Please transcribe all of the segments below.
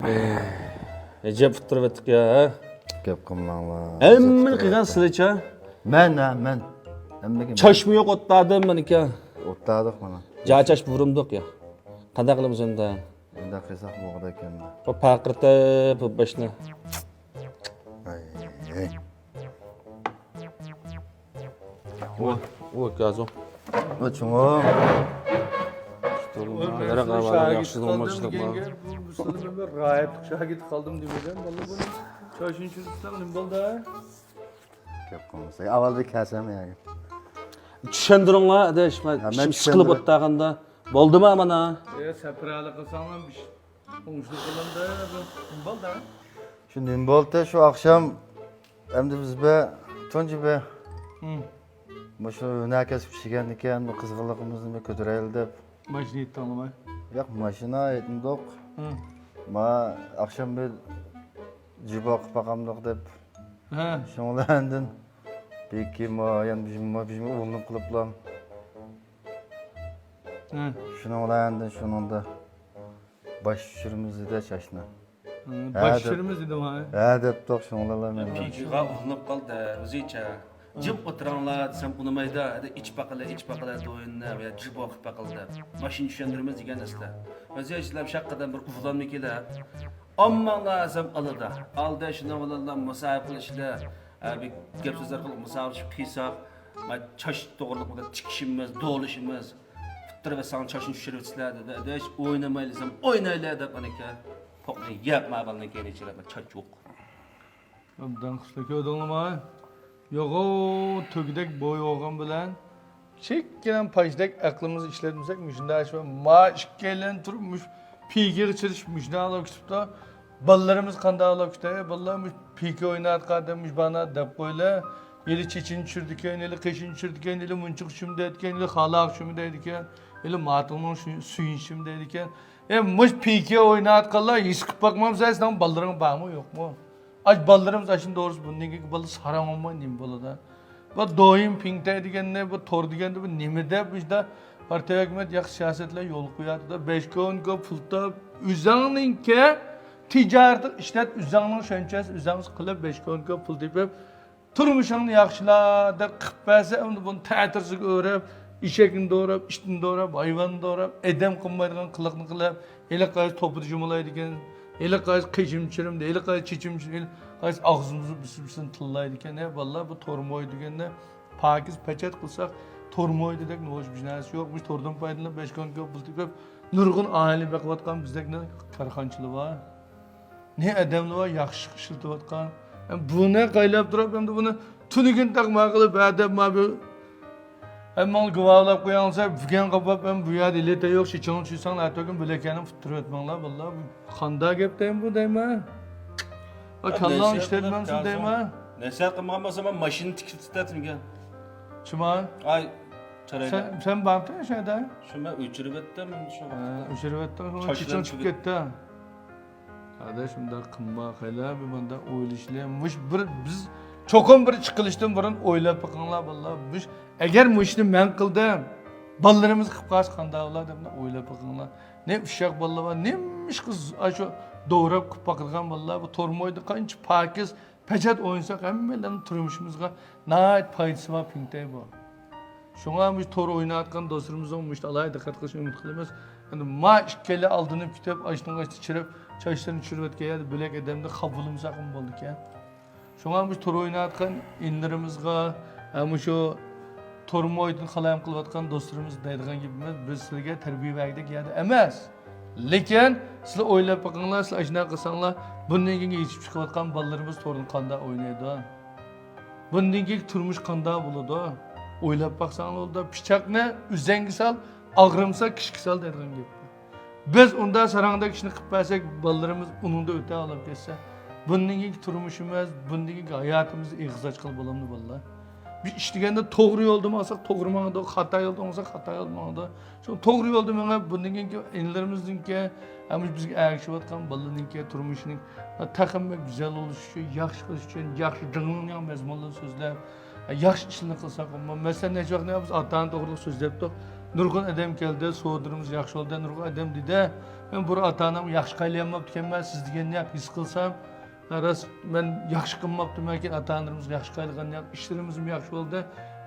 Recep fıttırıvettik ya. Gap qilmanglar. Emmini qilgan sizlarcha. Men. Hammaga Chashmi yo'q o'tladim men aka. o'tladik mana. Jachash burimdiq ya. Qanday qilamiz endi? Endi qilsak bo'g'da ekanman. Bu paqirta bu bashni. Ay. O gazo. O'chungo. Yaxshi olmashliq bor. Ben gayet şahit kaldım demeyeceğim. Vallahi bunu çarşın çürütsen ne oldu? Gap qilmasa. Avval bir kasam yani. Tushundiringlar, adash. Men men ishim siqilib o'tganda bo'ldimi mana? Seprali kılsam bir şey. Konuştuk kılımda ne oldu? Shu nim bo'ldi shu oqshom endi biz be tunji be. Shu nakas pishgan ekan, bu qizg'inligimizni ko'taraylik deb. Majnit tanımay. Yo'q, mashina aytmoq. Ma oqshom bir jiboq paqamliq deb. He. Şoňlandyn peki ma ýa-da bizim oğlum kılıplam. He. Şoňlandyn şonunda baş şürümizde çaşna. Başlarımız dedim ha. Ha dep tok şoňlalar men. Pichiga urinib qoldi, o'zicha. Jib o'tiranglar desam unamaydi. Ich baqila do'yinni va jib oqib baqildi. Mashin tushundirimiz degan asla. O'zingizlar shaqqadan bir uflanmi kelib. Ammanglar desam alida. Alda shuni bilan musahib qilishlar. Bir gap so'zlar qilib musahib qilsak, ma chash to'g'riliq bilan tikishimiz, do'lishimiz. Fitr va san chashni tushirib sizlar dedi. Adash o'ynamayli desam o'ynaylar deb anaka. Pokni yapma balni kelishirlar, chach yo'q. Abdan kışlaki ödünlüma. Yok o tögüdek boy oğan bilen. Çekkenen pajdek aklımız işletmesek müşünde açma. Maaş gelen turmuş. Pigir çırış müşünde alıp kütüp da. Ballarımız kanda alıp kütüp. Ballarımız piki oynat kademmiş bana dep koyla. Yeli çeçin çürdüken, yeli kışın çürdüken, yeli munçuk şümde etken, yeli halak şümde ediken. Yeli matımın suyun şümde ediken. Muş piki oynat kallar. Hiç bakmam sayesinde ballarım bağ mı yok mu? Aç ballarımız aşın doğrusu bunun gibi balı saram olmayın balada. Bu doyum pinkte diyen ne bu tor diyen de bu nimede bu işte partiya hükümet yak siyasetle yol koyardı da 5 gün pulta üzerinin ki ticaret işlet üzerinin şönçes üzeriniz kılıp 5 gün pul deyip turmuşun yaxşıla da kıpbese bunu teatrzik öğrep işekin doğrap, iştin doğrap, hayvan doğrap, edem kılmaydıgan kılıkını kılıp ele kayız topu cumulaydıgan ele kayız kıçımçırım de, ele kayız çiçimçirim, kayız ağzımızı bir tıllaydıken ne vallahi bu tormoy diyen ne pakiz peçet kılsak tormoy dedik ne hoş bir şeysi yokmuş tordan paydalı 5 gün bultuk nurgun aile bakıvatkan bizdek ne karxançılı var ne edemli var yaxşı kışırtıvatkan bu ne kaylap durup hem de bunu tünükün takma kılıp edem abi Hemen güvalap koyansa figen kapap hem bu yad ilete yok şiçanın çuysan atokun bilekenin fıttırı etmenler vallahi kanda gepteyim bu deyme. Kallan işletmensin deyme. Neyse qilmagan zaman mashina tikib tutatimgan. Çima? Ay, çarayda. Sen baktın şeyde? Shuma o'chirib etdim shu vaqtda. O'chirib etdim, sonra çiçan çıkıp gitti. Kardeşim de qimma qayla bir bunda o'ylashlaymish biz çokum bir çıkılıştın burun oylab bakınlar vallahi biz eğer bu işini men kıldım ballarımız qilib qanday ular deb oylab bakınlar ne uşak ballar var neymiş kız şu doğrab qilib bakılgan ballar bu tormoyda qancha pakiz pechat o'yinsak hammalarning turmushimizga nayt foydasi bor pinkday bu shunga biz tor o'ynayotgan do'stlarimiz olmuş alayda diqqat qilishni umid qilamiz endi ma ikkala aldinib kitib ashning ashni chirib chashlarni tushirib o'tgan bilak edamda qabulimiz aqim bo'ldi ekan Şuna biz tor oynayotgan inlerimizga, ama şu tormoydun qalam qilayotgan do'stlarimiz deydigan gibimiz biz sizlarga tarbiya berdik yani emas. Lekin sizlar o'ylab bakinglar, sizlar ashuna qilsanglar, bundan keyin yetib chiqayotgan bolalarimiz torni qanday o'ynaydi? Bundan keyin turmush qanday bo'ladi? O'ylab baksanglar oldu pichoqni uzangi sal, ag'rimsa kishki sal deydigan gap. Biz unda sarangda ishni qilib bersak, bolalarimiz uningda o'ta olib ketsa bundan keyin turmushimiz, bundan keyin hayotimizni eg'iz qilib bo'lamdi vallahi. Biz ishlaganda to'g'ri yo'lda olsak, to'g'ri mangda, xato yo'lda olsak, xato yo'lda mangda. Shu to'g'ri yo'lda menga bundan keyin inlarimizninki, ham bizga erishayotgan bolalarninki turmushining taqimma go'zal bo'lishi, yaxshi qilish uchun yaxshi dingan mazmunli so'zlab, yaxshi ishlarni qilsak, masalan, nechvaqtni biz ota-ona to'g'riliq so'zlabdik. nurg'un odam keldi, so'dirimiz yaxshi oldi, nurg'un odam dedi. Men bir ota-onam yaxshi qaylayapti ekanman, siz deganni hep his qilsam, ras men yaxshi qilmabdim ekan, ota-onamiz yaxshi qaylagan, ishlarimiz ham yaxshi bo'ldi,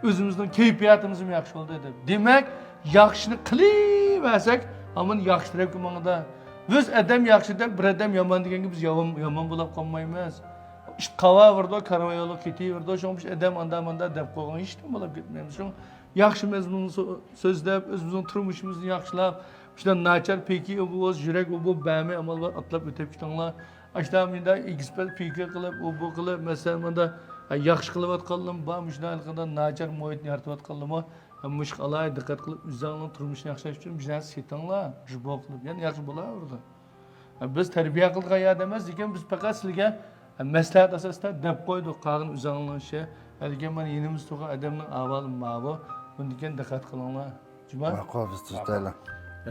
o'zimizning kayfiyatimiz ham yaxshi bo'ldi deb. Demak, yaxshini qilaversak, hamon yaxshi tarafga mangda. Biz adam yaxshi deb, bir adam yomon deganga biz yomon bo'lib qolmaymiz. İşte qava vardı, karavayolu ketiverdi, şoň adam anda dep qo'ygan hech nima bo'lib ketmaymiz. Şoň yaxshi mazmunli so'zlab, o'zimizning turmushimizni yaxshilab, işte nachar peki bu yurak bu bämi amal atlab o'tib ketinglar. Ashta menda ekspert peki qilib, bu qilib, masalan menda yaxshi qilib atqandim, bu shunday nachar muhitni yaratib atqandim. Mush qalay diqqat qilib, o'zingizning turmushni yaxshilash uchun bir narsa setinglar, jubo qilib, ya'ni yaxshi bo'laverdi. Biz tarbiya qilgan odam emas, lekin biz faqat sizga maslahat asosida deb qo'ydik, qag'in uzanlanishi. Lekin men yenimiz to'g'ri odamning avvali ma'vo, bundan diqqat qilinglar. Juma. Qo'yib tutaylar.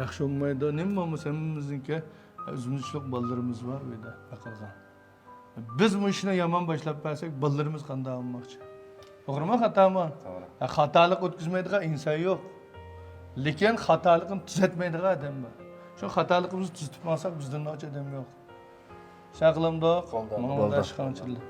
Yaxshi olmaydi. Nima bo'lmasa hamimizningki o'zimizning bolalarimiz bor bu yerda aqlgan. Biz bu ishni yomon boshlab bersak, bolalarimiz qanday olmoqchi? To'g'rimi, xatomi? To'g'ri. Xatolik o'tkazmaydigan inson yo'q. Lekin xatolikni tuzatmaydigan odam bor. Shu xatolikimizni tuzatib olsak, bizdan nocha odam yo'q. Şaqlamda, Bo'ldi. mana shunday chiqanchilik.